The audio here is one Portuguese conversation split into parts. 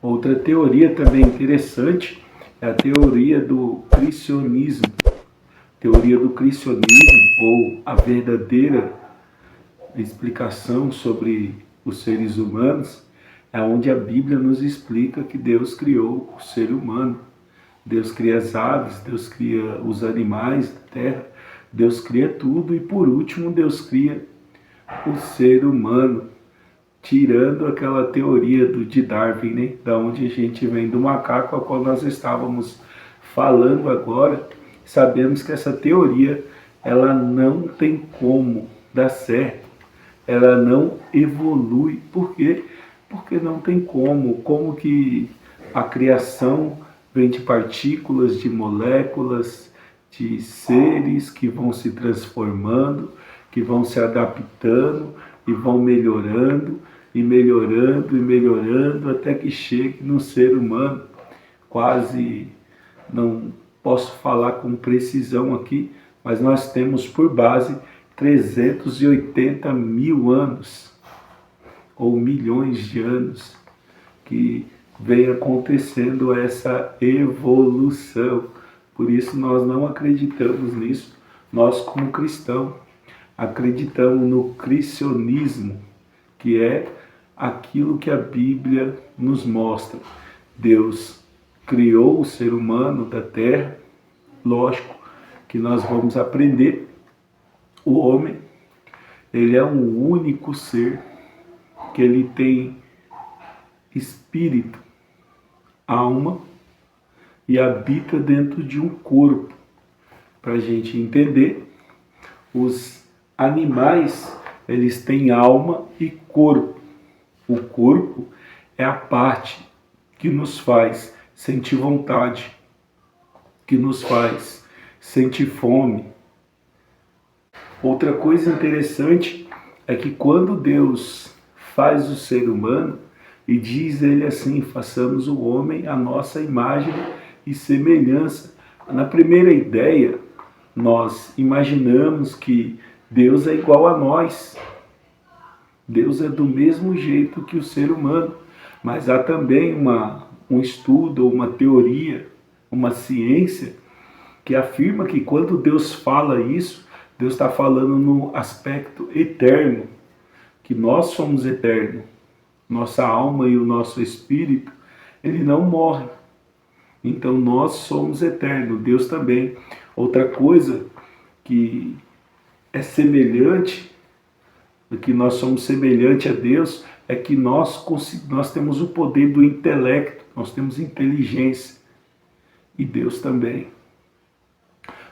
Outra teoria também interessante é a teoria do criacionismo. Teoria do criacionismo, ou a verdadeira explicação sobre os seres humanos, é onde a Bíblia nos explica que Deus criou o ser humano. Deus cria as aves, Deus cria os animais da terra, Deus cria tudo e por último Deus cria o ser humano, tirando aquela teoria de Darwin, né? Da onde a gente vem do macaco, a qual nós estávamos falando agora. Sabemos que essa teoria ela não tem como dar certo, ela não evolui. Por quê? Porque não tem como que a criação vem de partículas, de moléculas, de seres que vão se transformando, que vão se adaptando e vão melhorando e melhorando e melhorando até que chegue no ser humano. Quase não posso falar com precisão aqui, mas nós temos por base 380 mil anos ou milhões de anos que vem acontecendo essa evolução. Por isso nós não acreditamos nisso. Nós, como cristãos, acreditamos no criacionismo, que é aquilo que a Bíblia nos mostra. Deus criou o ser humano da terra. Lógico que nós vamos aprender. O homem, ele é um único ser, que ele tem espírito, alma e habita dentro de um corpo. Para a gente entender, os animais, eles têm alma e corpo. O corpo é a parte que nos faz sentir vontade, que nos faz sentir fome. Outra coisa interessante é que quando Deus faz o ser humano, e diz ele assim: façamos o homem à nossa imagem e semelhança. Na primeira ideia, nós imaginamos que Deus é igual a nós. Deus é do mesmo jeito que o ser humano. Mas há também um estudo, uma teoria, uma ciência que afirma que quando Deus fala isso, Deus está falando no aspecto eterno, que nós somos eternos. Nossa alma e o nosso espírito, ele não morre. Então nós somos eternos, Deus também. Outra coisa que é semelhante, que nós somos semelhante a Deus, é que nós temos o poder do intelecto, nós temos inteligência. E Deus também.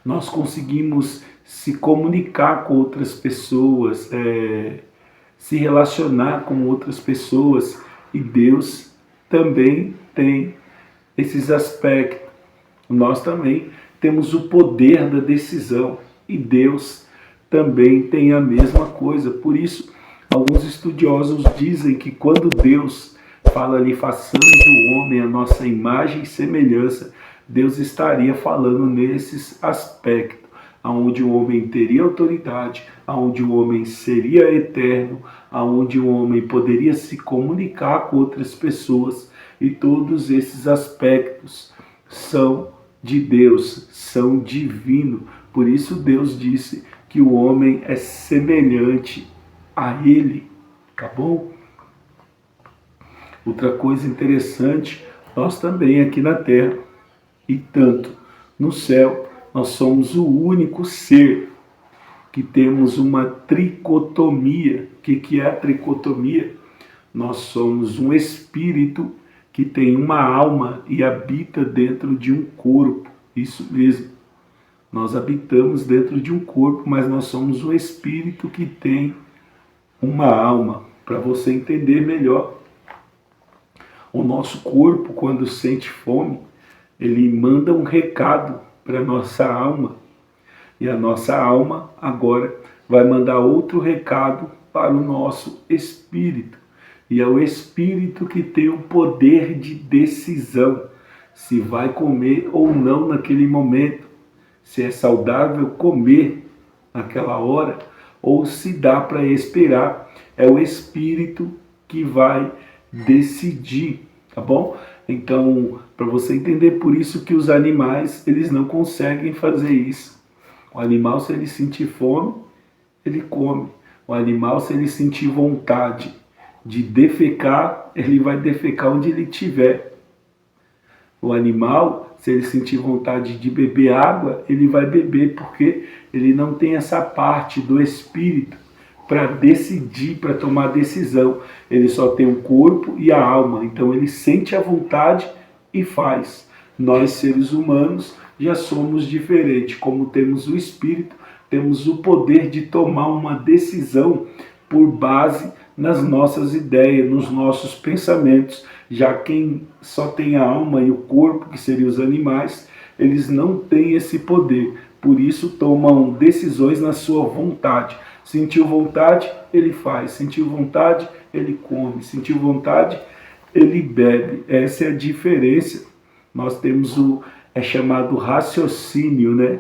Nós conseguimos se comunicar com outras pessoas, se relacionar com outras pessoas, e Deus também tem esses aspectos. Nós também temos o poder da decisão e Deus também tem a mesma coisa. Por isso, alguns estudiosos dizem que quando Deus fala ali, façamos o homem a nossa imagem e semelhança, Deus estaria falando nesses aspectos, aonde o homem teria autoridade, aonde o homem seria eterno, aonde o homem poderia se comunicar com outras pessoas, e todos esses aspectos são de Deus, são divinos. Por isso Deus disse que o homem é semelhante a Ele, tá bom? Outra coisa interessante, nós também aqui na Terra, e tanto no céu, nós somos o único ser que temos uma tricotomia. O que é a tricotomia? Nós somos um espírito que tem uma alma e habita dentro de um corpo. Isso mesmo. Nós habitamos dentro de um corpo, mas nós somos um espírito que tem uma alma. Para você entender melhor, o nosso corpo, quando sente fome, ele manda um recado para a nossa alma. E a nossa alma agora vai mandar outro recado para o nosso espírito. E é o espírito que tem o poder de decisão, se vai comer ou não naquele momento, se é saudável comer naquela hora, ou se dá para esperar. É o espírito que vai decidir. tá bom? Então, para você entender, por isso que os animais, eles não conseguem fazer isso. O animal, se ele sentir fome, ele come. O animal, se ele sentir vontade de defecar, ele vai defecar onde ele estiver. O animal, se ele sentir vontade de beber água, ele vai beber, porque ele não tem essa parte do espírito para decidir, para tomar decisão. Ele só tem o corpo e a alma, então ele sente a vontade e faz. Nós, seres humanos, já somos diferentes. Como temos o espírito, temos o poder de tomar uma decisão por base nas nossas ideias, nos nossos pensamentos. Já quem só tem a alma e o corpo, que seriam os animais, eles não têm esse poder. Por isso tomam decisões na sua vontade. Sentiu vontade, ele faz. Sentiu vontade, ele come. Sentiu vontade, ele bebe. Essa é a diferença. Nós temos é chamado raciocínio, né?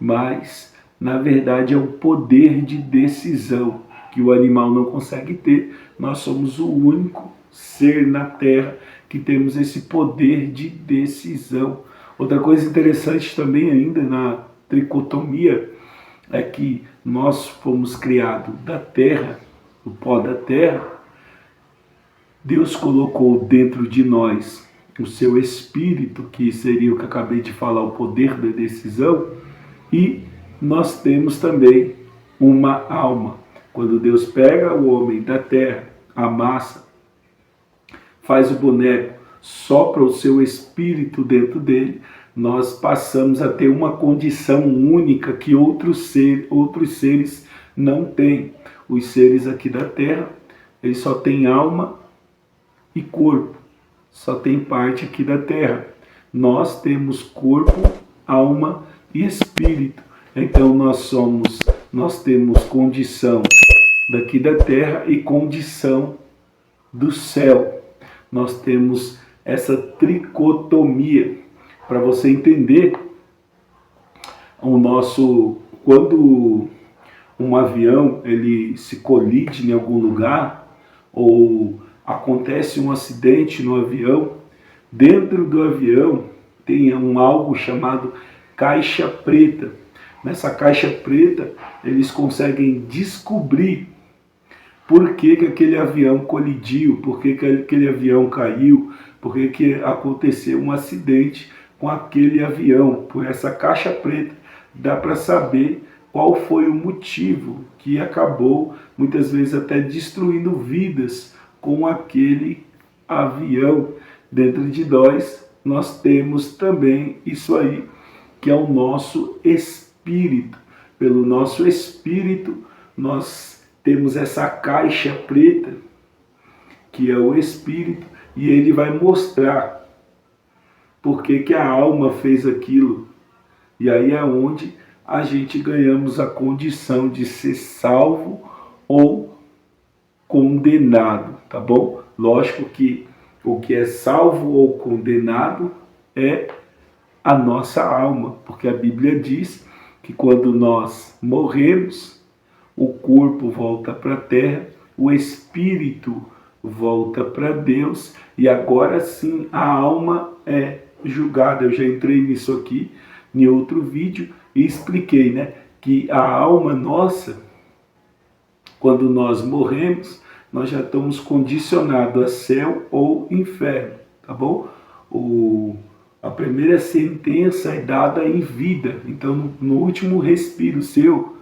Mas, na verdade, é o poder de decisão que o animal não consegue ter. Nós somos o único ser na Terra que temos esse poder de decisão. Outra coisa interessante também ainda na tricotomia é que nós fomos criados da terra, do pó da terra. Deus colocou dentro de nós o seu espírito, que seria o que acabei de falar, o poder da decisão, e nós temos também uma alma. Quando Deus pega o homem da terra, amassa, faz o boneco, sopra o seu espírito dentro dele, nós passamos a ter uma condição única que outros seres não têm. Os seres aqui da Terra, eles só têm alma e corpo, só tem parte aqui da Terra. Nós temos corpo, alma e espírito. Então nós temos condição daqui da Terra e condição do céu. Nós temos essa tricotomia. Para você entender, quando um avião ele se colide em algum lugar, ou acontece um acidente no avião, dentro do avião tem algo chamado caixa preta. Nessa caixa preta, eles conseguem descobrir por que aquele avião colidiu, por que aquele avião caiu, por que aconteceu um acidente com aquele avião. Por essa caixa preta dá para saber qual foi o motivo que acabou, muitas vezes até destruindo vidas com aquele avião. Dentro de nós temos também isso aí, que é o nosso espírito. Pelo nosso espírito, nós temos essa caixa preta, que é o espírito, e ele vai mostrar por que a alma fez aquilo. E aí é onde a gente ganhamos a condição de ser salvo ou condenado, tá bom? Lógico que o que é salvo ou condenado é a nossa alma, porque a Bíblia diz que quando nós morremos, o corpo volta para a terra, o espírito volta para Deus, e agora sim a alma é julgada. Eu já entrei nisso aqui em outro vídeo e expliquei, né, que a alma nossa, quando nós morremos, nós já estamos condicionados a céu ou inferno, tá bom? A primeira sentença é dada em vida. Então, no último respiro seu,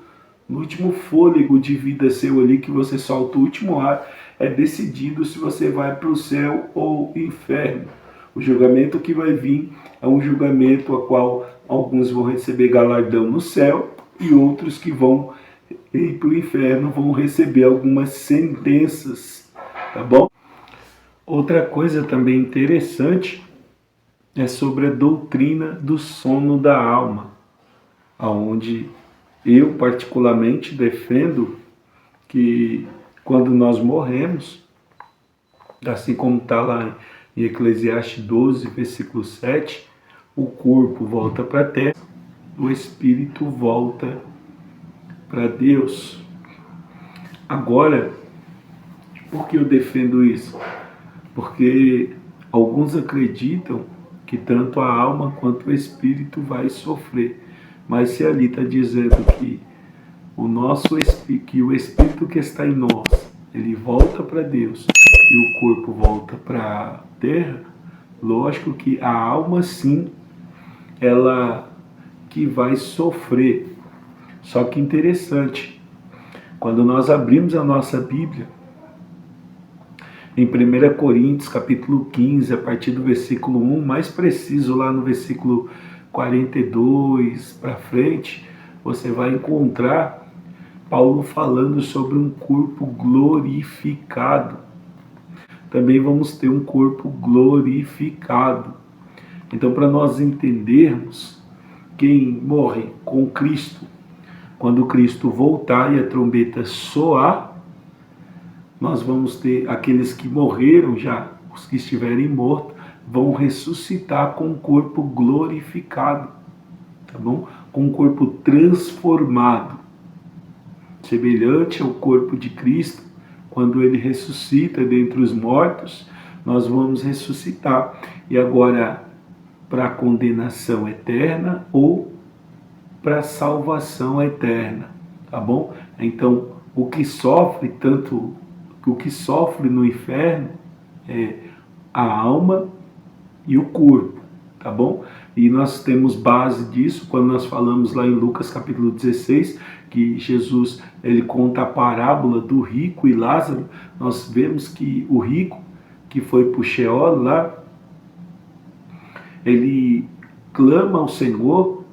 no último fôlego de vida seu ali, que você solta o último ar, é decidido se você vai para o céu ou inferno. O julgamento que vai vir é um julgamento a qual alguns vão receber galardão no céu e outros que vão ir para o inferno vão receber algumas sentenças, tá bom? Outra coisa também interessante é sobre a doutrina do sono da alma, aonde eu particularmente defendo que quando nós morremos, assim como está lá em Eclesiastes 12, versículo 7, o corpo volta para a terra, o espírito volta para Deus. Agora, por que eu defendo isso? Porque Alguns acreditam que tanto a alma quanto o espírito vai sofrer. Mas se ali está dizendo que que o espírito que está em nós, ele volta para Deus e o corpo volta para a terra, lógico que a alma sim, ela que vai sofrer. Só que interessante, quando nós abrimos a nossa Bíblia, em 1 Coríntios, capítulo 15, a partir do versículo 1, mais preciso lá no versículo 42 para frente, você vai encontrar Paulo falando sobre um corpo glorificado. Também vamos ter um corpo glorificado. Então, para nós entendermos, quem morre com Cristo, quando Cristo voltar e a trombeta soar, nós vamos ter aqueles que morreram já, os que estiverem mortos, vão ressuscitar com um corpo glorificado, tá bom? Com um corpo transformado, semelhante ao corpo de Cristo. Quando ele ressuscita dentre os mortos, nós vamos ressuscitar. E agora, para a condenação eterna ou para a salvação eterna, tá bom? Então, o que sofre no inferno é a alma e o corpo, tá bom? E nós temos base disso quando nós falamos lá em Lucas capítulo 16, que Jesus ele conta a parábola do rico e Lázaro. Nós vemos que o rico que foi para o Sheol lá, ele clama ao Senhor,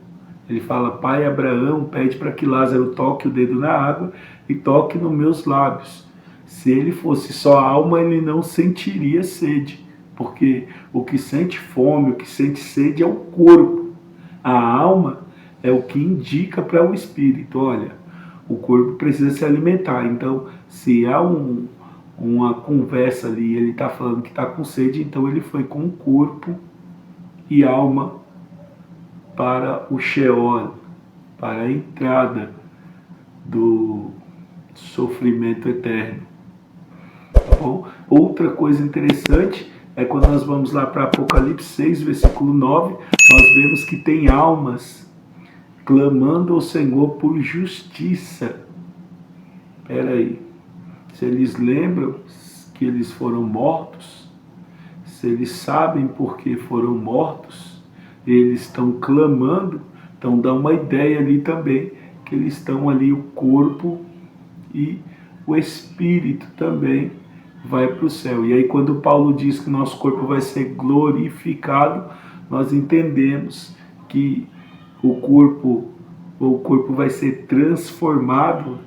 ele fala: Pai Abraão, pede para que Lázaro toque o dedo na água e toque nos meus lábios. Se ele fosse só alma, ele não sentiria sede, porque o que sente fome, o que sente sede é o corpo. A alma é o que indica para o espírito: olha, o corpo precisa se alimentar. Então, se há uma conversa ali, ele está falando que está com sede, então ele foi com corpo e alma para o Sheol, para a entrada do sofrimento eterno. Tá bom? Outra coisa interessante é quando nós vamos lá para Apocalipse 6, versículo 9, nós vemos que tem almas clamando ao Senhor por justiça. Espera aí, se eles lembram que eles foram mortos, se eles sabem por que foram mortos, eles estão clamando, então dá uma ideia ali também, que eles estão ali, o corpo e o espírito também vai para o céu. E aí quando Paulo diz que nosso corpo vai ser glorificado, nós entendemos que o corpo vai ser transformado.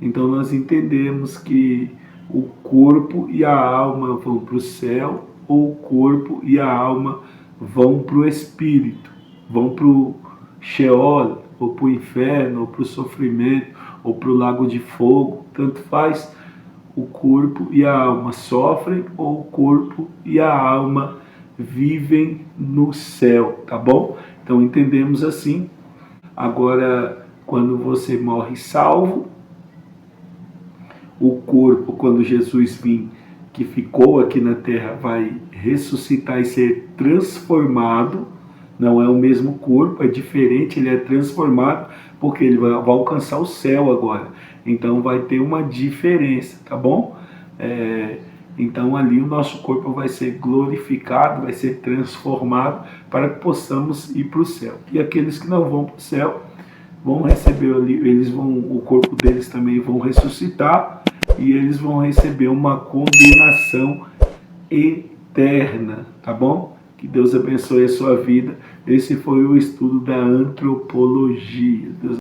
Então nós entendemos que o corpo e a alma vão para o céu, ou o corpo e a alma vão para o espírito, vão para o Sheol, ou para o inferno, ou para o sofrimento, ou para o lago de fogo, tanto faz. O corpo e a alma sofrem, ou o corpo e a alma vivem no céu, tá bom? Então entendemos assim. Agora, quando você morre salvo, o corpo, quando Jesus vir, que ficou aqui na terra, vai ressuscitar e ser transformado. Não é o mesmo corpo, é diferente, ele é transformado, porque ele vai alcançar o céu agora. Então vai ter uma diferença, tá bom? Então ali o nosso corpo vai ser glorificado, vai ser transformado, para que possamos ir para o céu. E aqueles que não vão para o céu vão receber ali, o corpo deles também vão ressuscitar, e eles vão receber uma condenação eterna, tá bom? Que Deus abençoe a sua vida. Esse foi o estudo da antropologia. Deus